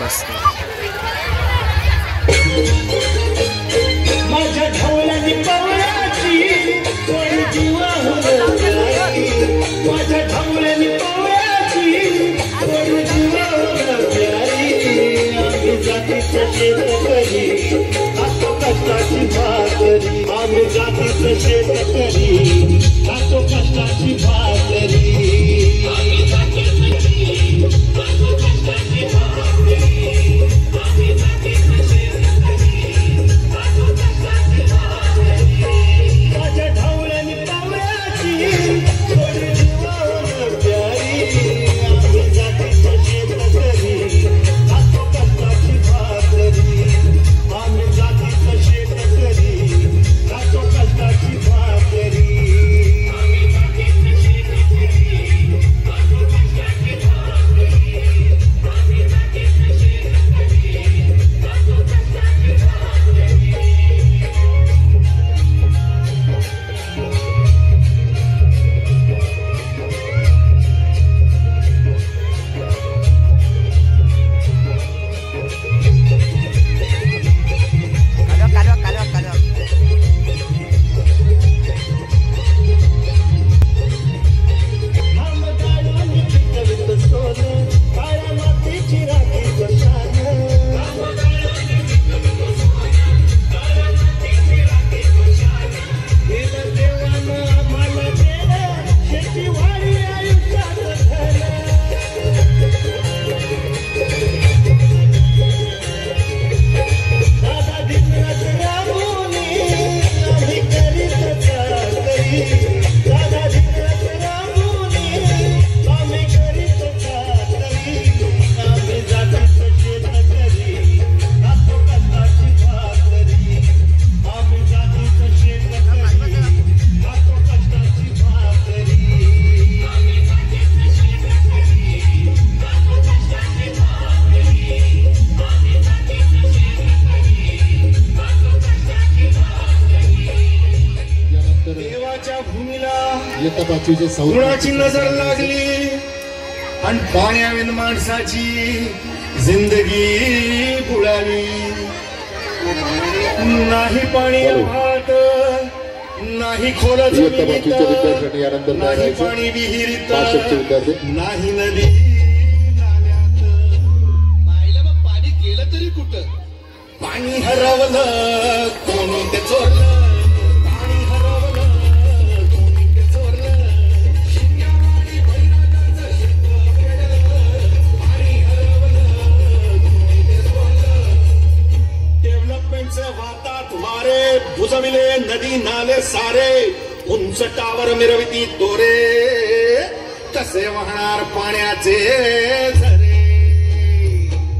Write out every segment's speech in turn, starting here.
बस माझ्या ढवळ्यानी पवळ्याची कोणी जीवा होणार प्यारी माझ्या ढवळ्यानी पवळ्याची कोणी जीवा होणार प्यारी आम्ही जातीचं शेतकरी खातो कष्टाची भाकरी आम्ही जातीचं शेतकरी खातो कष्टाची भाकरी आम्ही जातीचं शेतकरी खातो कष्टाची भाकरी आम्ही जातीचं शेतकरी खातो कष्टाची भाकरी माझ्या ढवळ्यानी पवळ्याची कोणी जीवा होणार प्यारी आम्ही जातीचं शेतकरी खातो कष्टाची भाकरी आम्ही जातीचं शेतकरी खातो कष्टाची भाकरी आम्ही जातीचं शेतकरी खातो कष्टाची भाकरी आम्ही जातीचं शेतकरी खातो कष्टाची भाकरी कुणाची नजर लागली आणि पाण्याविन माणसाची जिंदगी बुडाली नाही पाणी वाहत नाही खोल जमिनीत नाही पाणी विहिरीत नाही नदी नाल्यात पाणी गेलं तरी कुठं पाणी हरवलं कोणी ते चोरलं बुजविले नदी नाले सारे उंच टावर मिरविती दोरे कसे वाहणार पाण्याचे झरे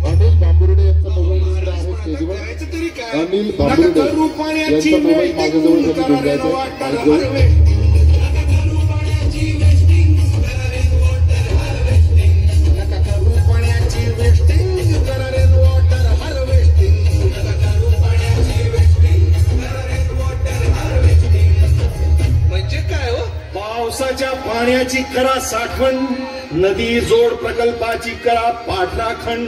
अनिल बांबुर्डे यांचा मोबाईल नंबर आहे स्टेजवर अनिल बांबुर्डे यांचा मोबाईल माझ्याजवळ घेऊन जायचा पावसाच्या पाण्याची करा साठवण नदी जोड प्रकल्पाची करा पाठराखण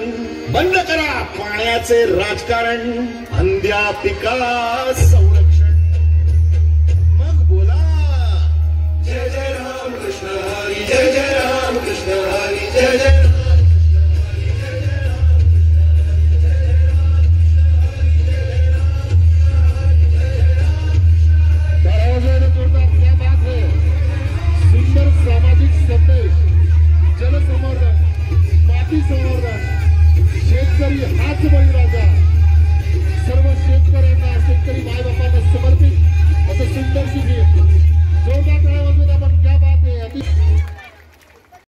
बंद करा पाण्याचे राजकारण अंध्या पिका संरक्षण मग बोला जय जय राम कृष्ण हरी जय जय राम कृष्ण हरी जय जय